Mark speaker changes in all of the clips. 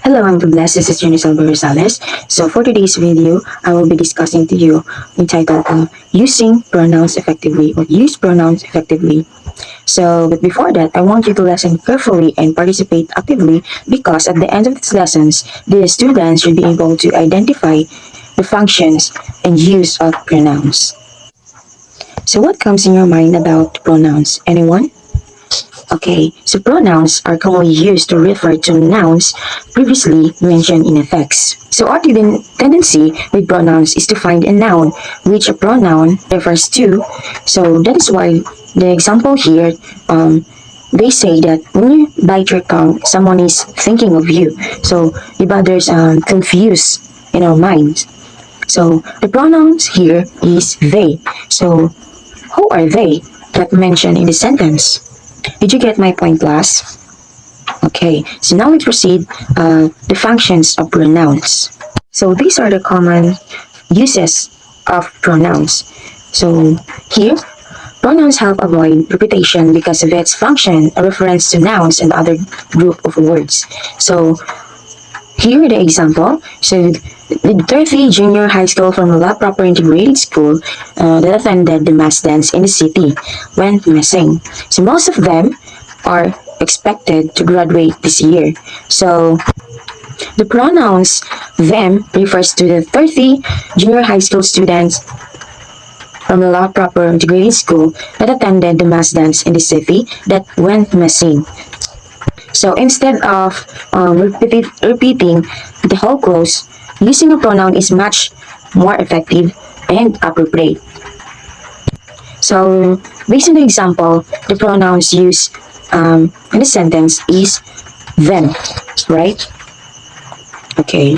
Speaker 1: Hello, I'm blessed. This is Junicel Rosales. So for today's video, I will be discussing to you entitled Using Pronouns Effectively or Use Pronouns Effectively. But before that, I want you to listen carefully and participate actively because at the end of these lessons, the students should be able to identify the functions and use of pronouns. So what comes in your mind about pronouns? Anyone? Okay, so pronouns are commonly used to refer to nouns previously mentioned in a text. So our tendency with pronouns is to find a noun which a pronoun refers to. So that is why the example here, they say that when you bite your tongue, someone is thinking of you. So the others confused in our minds. So the pronouns here is they. So who are they that mentioned in the sentence? Did you get my point, class? Okay, so now we proceed the functions of pronouns. So these are the common uses of pronouns. So here, pronouns help avoid repetition because of its function, a reference to nouns and other group of words. So here the example. So the 30 junior high school formula proper integrated school that attended the mass dance in the city went missing. So most of them are expected to graduate this year. So the pronouns them refers to the 30 junior high school students from the law proper integrated school that attended the mass dance in the city that went missing. So instead of repeating the whole clause, using a pronoun is much more effective and appropriate. So based on the example, the pronouns used in the sentence is them, right? Okay.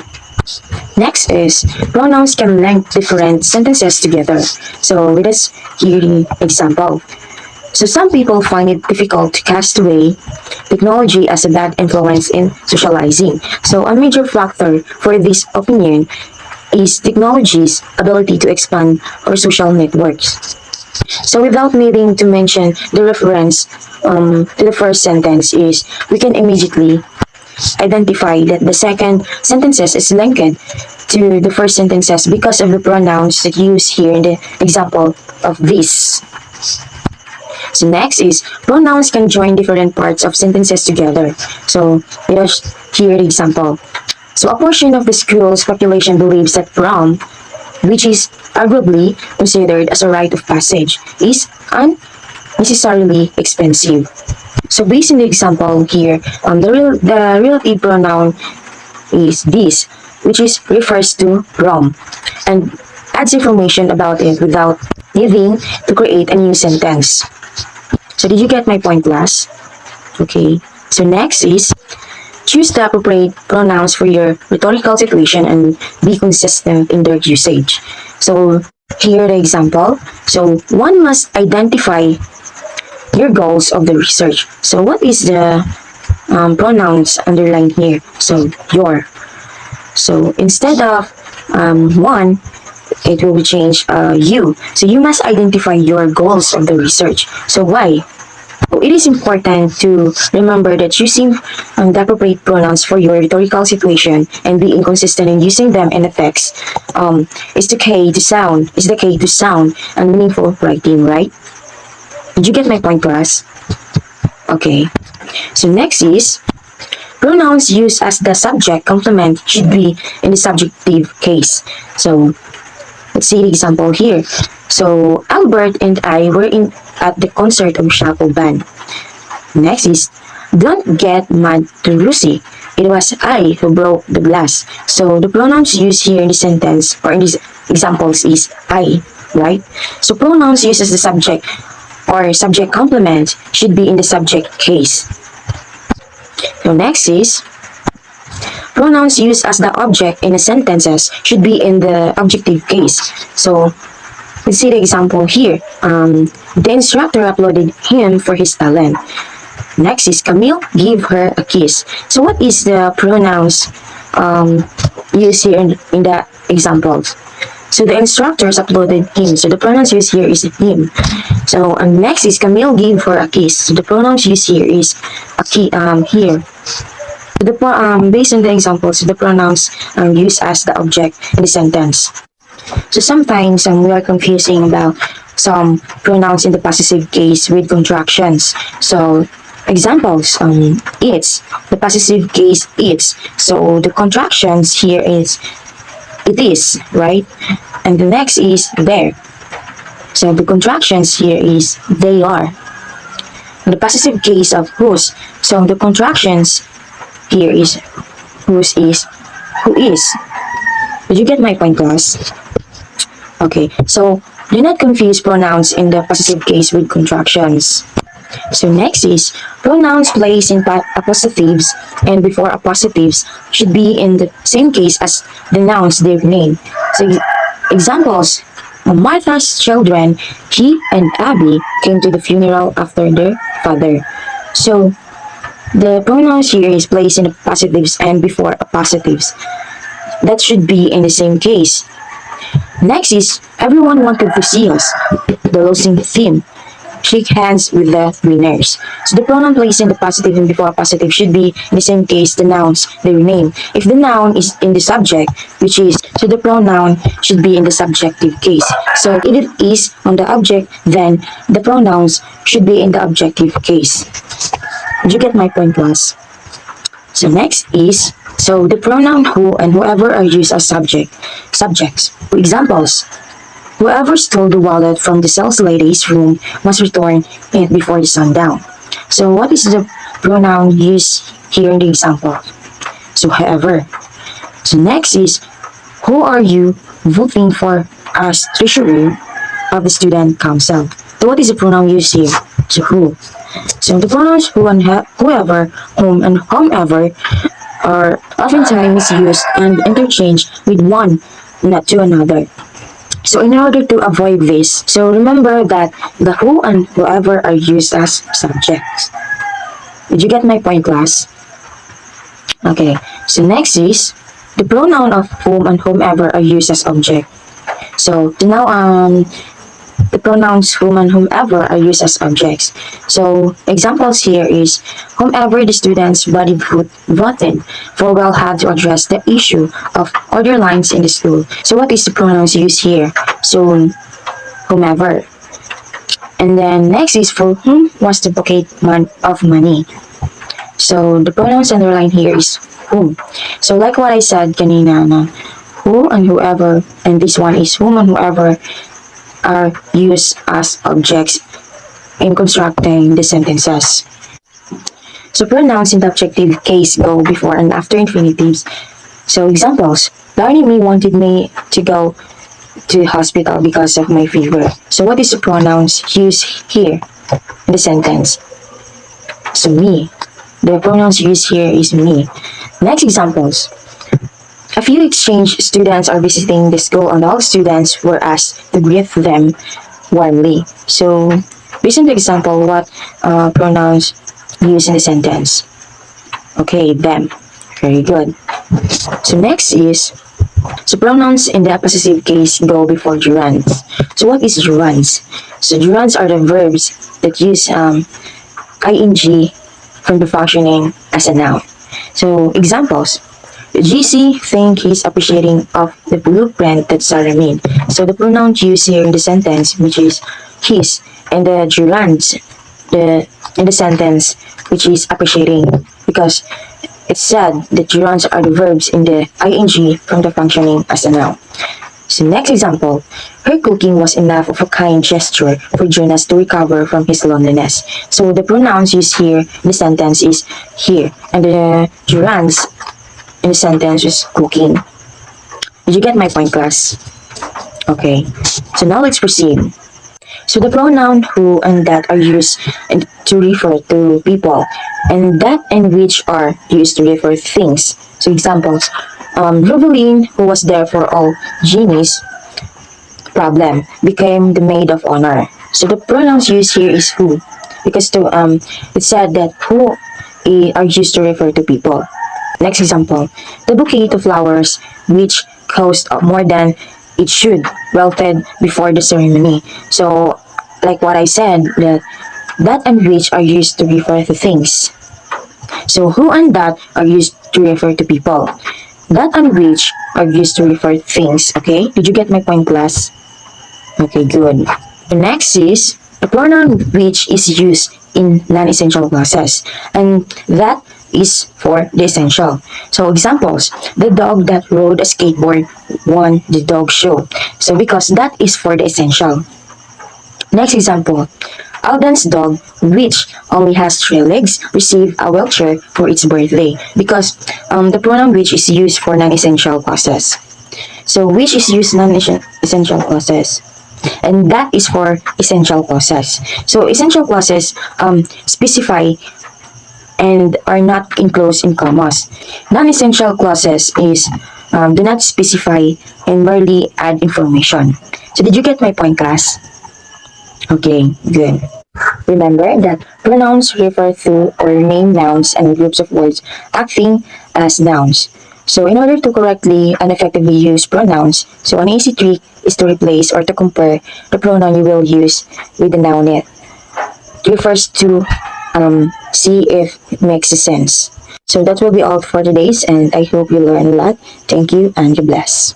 Speaker 1: Next is pronouns can link different sentences together. So let us hear the example. So some people find it difficult to cast away technology as a bad influence in socializing. So a major factor for this opinion is technology's ability to expand our social networks. So without needing to mention the reference to the first sentence is, we can immediately identify that the second sentences is linked to the first sentences because of the pronouns that used here in the example of this. So next is pronouns can join different parts of sentences together. So let us hear the example. So a portion of the school's population believes that prom, which is arguably considered as a rite of passage, is unnecessarily expensive. So based on the example here, the relative pronoun is this, which is refers to prom, and adds information about it without needing to create a new sentence. So did you get my point, class? Okay. So next is choose the appropriate pronouns for your rhetorical situation and be consistent in their usage. So here the example. So one must identify your goals of the research. So what is the pronouns underlined here? So your. So instead of one, it will be changed you. So you must identify your goals of the research. So why? So it is important to remember that using the appropriate pronouns for your rhetorical situation and being consistent in using them in a text is the key to sound and meaningful writing, right? Did you get my point, class? Okay. So next is pronouns used as the subject complement should be in the subjective case. So let's see the example here. So Albert and I were at the concert of Shuffle Band. Next is, don't get mad to Lucy. It was I who broke the glass. So the pronouns used here in the sentence or in these examples is I, right? So pronouns used as the subject or subject complement should be in the subject case. So next is, pronouns used as the object in the sentences should be in the objective case. So let's see the example here. The instructor applauded him for his talent. Next is Camille gave her a kiss. So what is the pronouns used here in the examples? So the instructors applauded him. So the pronouns used here is him. So next is Camille gave her a kiss. So the pronouns used here is a key here. Based on the examples, the pronouns are used as the object in the sentence. So sometimes we are confusing about some pronouns in the possessive case with contractions. So examples, it's, the possessive case it's. So the contractions here is it is, right? And the next is there. So the contractions here is they are. And the possessive case of whose. So the contractions here is whose is who is. Did you get my point, class? Okay, so do not confuse pronouns in the possessive case with contractions. So next is pronouns placed in appositives and before appositives should be in the same case as the nouns they've named. So examples, Martha's children, he and Abby came to the funeral after their father. So the pronouns here is placed in the positives and before appositives. That should be in the same case. Next is everyone wanted to see us, the losing theme. Shake hands with the winners. So the pronoun placed in the positive and before positive should be in the same case the nouns they rename. If the noun is in the subject, which is, so the pronoun should be in the subjective case. So if it is on the object, then the pronouns should be in the objective case. Did you get my point, class? So next is, so the pronoun who and whoever are used as subjects. For examples, whoever stole the wallet from the sales lady's room must return it before the sundown. So what is the pronoun used here in the example? So whoever. So next is, who are you voting for as treasurer of the student council? So what is the pronoun used here? So who. So the pronouns who and whoever, whom and whomever are oftentimes used and interchanged with one, not to another. So in order to avoid this, so remember that the who and whoever are used as subjects. Did you get my point, class? Okay, so next is the pronoun of whom and whomever are used as object. So now the pronouns whom and whomever are used as objects. So examples here is whomever the students body voted for will have to address the issue of order lines in the school. So what is the pronouns used here? So whomever. And then next is for whom was the bucket of money. So the pronouns underlined here is whom. So like what I said kanina na who and whoever, and this one is whom and whoever are used as objects in constructing the sentences. So pronouns in the objective case go before and after infinitives. So examples, Barney May wanted me to go to the hospital because of my fever. So what is the pronouns used here in the sentence? So me. The pronouns used here is me. Next examples. A few exchange students are visiting the school and all students were asked to greet them warmly. So, based on the example, what pronouns used in the sentence? Okay, them. Very good. So next is, so pronouns in the possessive case go before gerunds. So what is gerunds? So gerunds are the verbs that use ing from the functioning as a noun. So examples. GC think he's appreciating of the blueprint that Sarah made. So the pronouns used here in the sentence, which is his, and the gerunds in the sentence, which is appreciating, because it said that gerunds are the verbs in the ing from the functioning as a noun. So next example, her cooking was enough of a kind gesture for Jonas to recover from his loneliness. So the pronouns used here in the sentence is here, and the gerunds in the sentence is cooking. Did you get my point, class? Okay, so now let's proceed. So the pronoun who and that are used to refer to people, and that and which are used to refer to things. So examples, Rubeline, who was there for all Jeannie's problem, became the maid of honor. So the pronouns used here is who, because it said that who are used to refer to people. Next example, the bouquet of flowers, which cost more than it should, wilted before the ceremony. So, like what I said, that and which are used to refer to things. So who and that are used to refer to people. That and which are used to refer to things. Okay? Did you get my point, class? Okay, good. The next is the pronoun which is used in non-essential clauses, and that is for the essential. So examples, the dog that rode a skateboard won the dog show. So because that is for the essential. Next example, Alden's dog, which only has 3 legs, received a wheelchair for its birthday because the pronoun which is used for non-essential clauses. So which is used non-essential clauses, and that is for essential clauses. So essential clauses specify and are not enclosed in commas. Non-essential clauses is do not specify and merely add information. So did you get my point, class? Okay, good. Remember that pronouns refer to or name nouns and groups of words acting as nouns. So in order to correctly and effectively use pronouns, so an easy trick is to replace or to compare the pronoun you will use with the noun it refers to, see if it makes sense. So that will be all for today's, and I hope you learn a lot. Thank you and God bless.